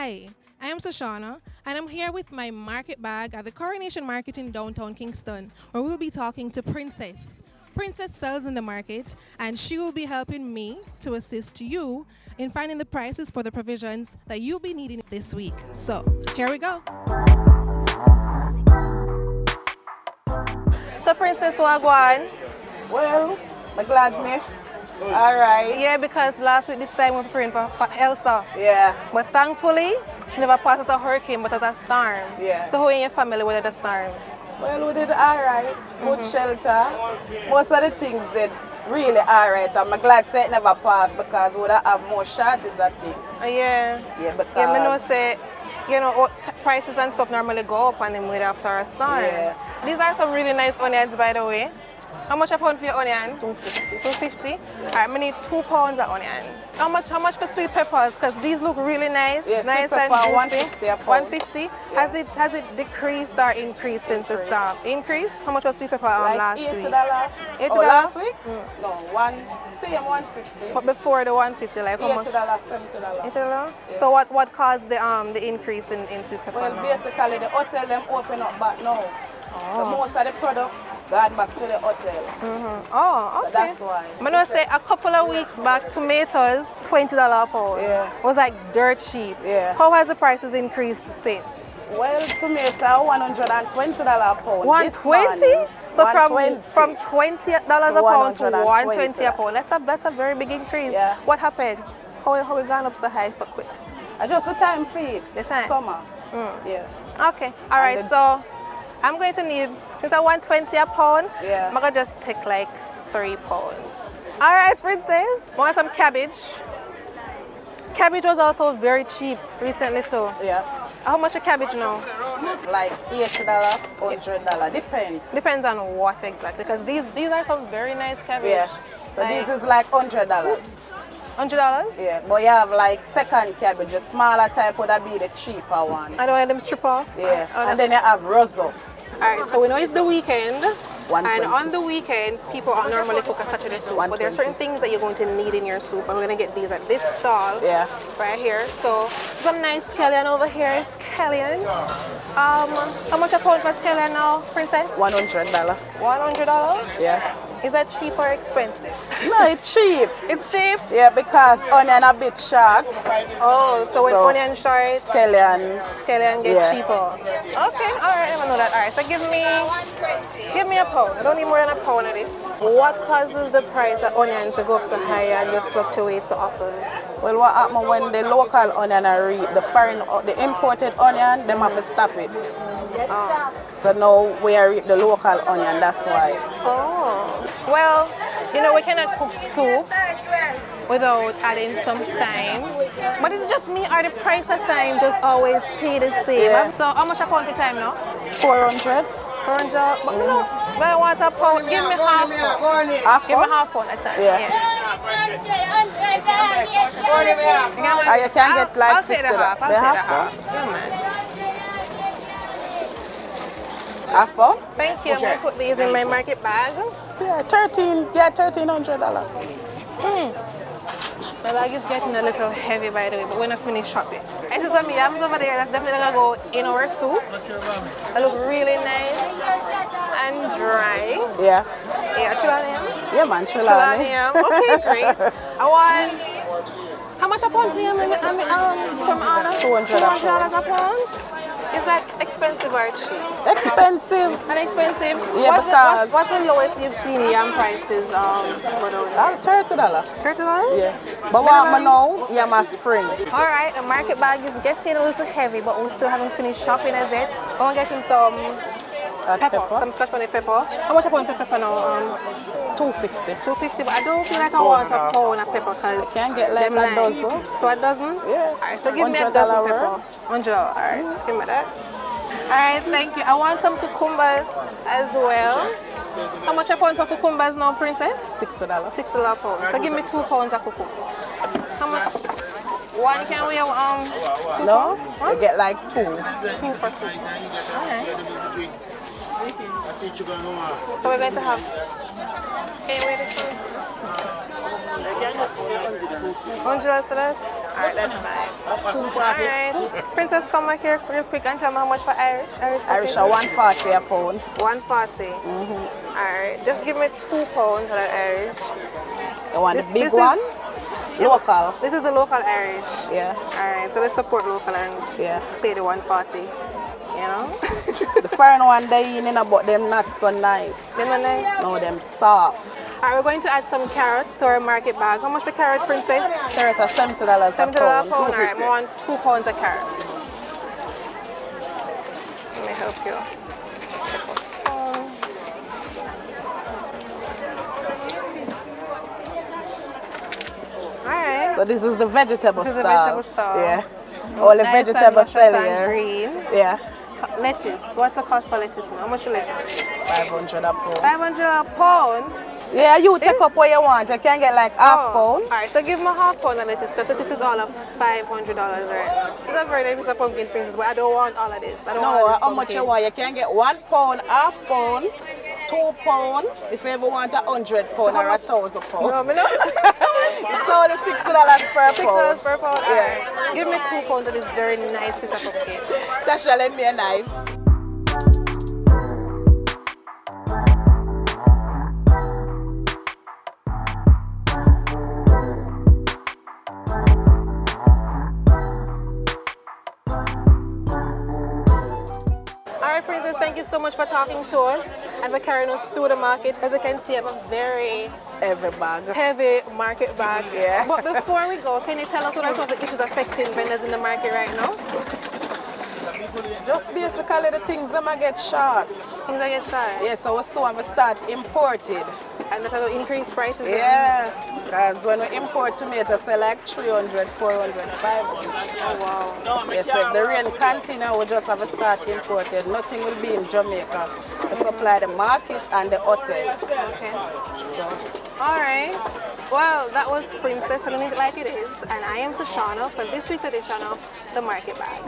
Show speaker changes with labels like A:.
A: Hi, I am Sashana, and I'm here with my market bag at the Coronation Market in downtown Kingston, where we'll be talking to Princess. Princess sells in the market, and she will be helping me to assist you in finding the prices for the provisions that you'll be needing this week. So, here we go.
B: So Princess Wagwan.
C: Well, I'm glad me. All right.
B: Yeah, because last week this time we were praying for Elsa.
C: Yeah.
B: But thankfully, she never passed as a hurricane, but as a storm.
C: Yeah.
B: So who in your family with the storm?
C: Well, we did all right. Good shelter. Most of the things did really all right. I'm glad say it never passed because we would have more shortages of things.
B: Yeah.
C: Yeah, because...
B: Yeah, I know say, you know, prices and stuff normally go up on them with after a storm.
C: Yeah.
B: These are some really nice onions, by the way. How much a pound for your onion?
C: 250.
B: 250? All right, I need 2 pounds of onion. How much for sweet peppers? Because these look really nice.
C: Yeah,
B: nice
C: sweet pepper,
B: and
C: 150 a pound.
B: 150?
C: Yeah.
B: Has it decreased or increased since the start? Increased? How much was sweet pepper
C: Like
B: last
C: $80.
B: week?
C: $80.
B: $80?
C: Oh, last week? No, same 150.
B: But before the 150, like how much?
C: $80, $70.
B: $80?
C: Yeah.
B: So what caused the increase in sweet pepper
C: Well,
B: now?
C: basically the hotel them open up back now. So most of the product gone back to the hotel.
B: Oh, okay.
C: So that's why.
B: I'm gonna say a couple of weeks back, tomatoes, $20 a pound.
C: Yeah.
B: It was like dirt cheap.
C: Yeah.
B: How has the prices increased since?
C: Well, tomato $120 a pound.
B: 120? So
C: 120.
B: from $20 a pound to 120
C: 120
B: a pound. That's a very big increase.
C: Yeah.
B: What happened? How we gone up so high so quick?
C: Just the time feed.
B: The time.
C: Summer. Yeah.
B: Okay. All right. So I'm going to need, since I want 120 a pound,
C: Yeah.
B: I'm gonna just take like 3 pounds. All right, Princess. Want some cabbage? Cabbage was also very cheap recently too.
C: Yeah.
B: How much a cabbage now?
C: Like $80, $100. Depends.
B: Depends on what exactly, because these are some very nice cabbage.
C: Yeah. So this is like $100.
B: $100?
C: Yeah. But you have like second cabbage, a smaller type would be the cheaper one.
B: I don't want them strip off.
C: Yeah.
B: Oh,
C: And then you have Rosso.
B: Alright, so we know it's the weekend,
C: 120.
B: and on the weekend, people normally cook a Saturday soup, but there are certain things that you're going to need in your soup, and we're going to get these at this stall,
C: Yeah.
B: right here. So, some nice scallion over here, scallion. How much a pound for scallion now, Princess?
C: $100.
B: $100?
C: Yeah.
B: Is that cheap or expensive?
C: No, it's cheap.
B: It's cheap?
C: Yeah, because onion a bit short.
B: Oh, so when onion short,
C: Scallion.
B: scallion get
C: Yeah.
B: cheaper. Okay, alright, I never know that. Alright, so give me a pound. I don't need more than a pound of this. What causes the price of onion to go up so high and just fluctuate so often?
C: Well, what happens when the local onion are the imported onion, them have to stop it. So now we are the local onion, that's why.
B: Oh, well, you know, we cannot cook soup without adding some thyme. But is it just me or the price of thyme just always stay the same?
C: Yeah.
B: So how much a pound for thyme now?
C: 400.
B: 400. But you know, if I want a pound, give me half pound.
C: Half
B: Give me
C: pound?
B: half pound at a time.
C: Yeah.
B: Yeah.
C: You can get like
B: I'll say the half. I'll
C: the
B: say the
C: half
B: half. Yeah, man.
C: Half pound?
B: Thank you. I'm going to put these in my market bag.
C: Yeah, $1,300.
B: My bag is getting a little heavy, by the way, but when I finish shopping. I see some yams over there. That's definitely going to go in our soup. They look really nice and dry.
C: Yeah.
B: Yeah, chulani yam?
C: Yeah, man,
B: Chulani
C: Chulani.
B: yam. Okay, great. I want... How much a pound for yam from Anna?
C: $200
B: a pound? Is that expensive or cheap?
C: Expensive.
B: And expensive?
C: Yeah, because...
B: What's the lowest you've seen yam prices for the
C: $30.
B: $30?
C: Yeah. But what I know, yam a spring.
B: Alright, the market bag is getting a little heavy, but we still haven't finished shopping as yet. I'm getting some pepper, some scotch bonnet pepper. How much a pound for pepper now?
C: $250.
B: $250, but I don't feel like I want a pound of pepper because
C: Can get like a dozen.
B: So a dozen?
C: Yeah.
B: Alright, so give me a dozen pepper. $100, alright, give me that. Alright, thank you. I want some cucumbers as well. How much a pound for cucumbers now, Princess?
C: $6.
B: $6 a pound. So give me 2 pounds of cucumber. How much? One can we two
C: No,
B: pounds?
C: you get like 2.
B: 2 for 2. Alright. So we're going to have. Okay, wait a second. $100 for that? Alright, that's fine. Alright. Princess, come back here real quick and tell me how much for Irish.
C: Irish are 140 a pound.
B: 140. Alright. Just give me 2 pounds for that Irish.
C: You want the big one? Local.
B: This is a local Irish.
C: Yeah.
B: Alright, so let's support local and pay the 140. You know?
C: The foreign one they in but them not so nice.
B: Them are nice?
C: No, them soft.
B: Alright, we're going to add some carrots to our market bag. How much the carrot, Princess?
C: Carrot are $70 a
B: $70 a
C: pound.
B: pound. Alright, I want 2 pounds of carrots. Let me help you. Alright.
C: So this is the vegetable
B: This is
C: stall.
B: the vegetable stall.
C: Yeah. All the
B: Nice
C: vegetable
B: and
C: sell
B: luscious and
C: here.
B: green.
C: Yeah.
B: Lettuce. What's the cost for lettuce now? How much lettuce?
C: 500 a pound.
B: 500 a pound.
C: Yeah, you take up what you want. You can get like half pound.
B: Alright, so give me half pound of lettuce because lettuce is all of $500, right? It's a very nice piece of pumpkin, Princess, but I don't want all of this. I don't want all
C: No,
B: this
C: how much you want? You can get 1 pound, half pound, 2 pound, if you ever want 100 pound or 1,000 pound.
B: No, me no.
C: It's only $6 per pound.
B: $6 per pound.
C: Yeah.
B: Alright. Give me 2 pounds of this very nice piece of pumpkin.
C: Tasha, lend me a knife.
B: Alright, Princess, thank you so much for talking to us and for carrying us through the market. As you can see, I have a very
C: Every bag.
B: heavy market bag.
C: Yeah.
B: But before we go, can you tell us what are some of the issues affecting vendors in the market right now?
C: Just basically the things that might get short.
B: Things that get short.
C: Yeah, so we soon have to start imported.
B: And that will increase prices.
C: Yeah, because when we import tomatoes, sell like 300, 400, 500.
B: Oh, wow.
C: Yes, so if the rain continue, we just have to start imported. Nothing will be in Jamaica. We supply the market and the hotel.
B: Okay.
C: So,
B: All right. Well, that was Princess Selling It Like It Is. And I am Sashana for this week's edition of The Market Bag.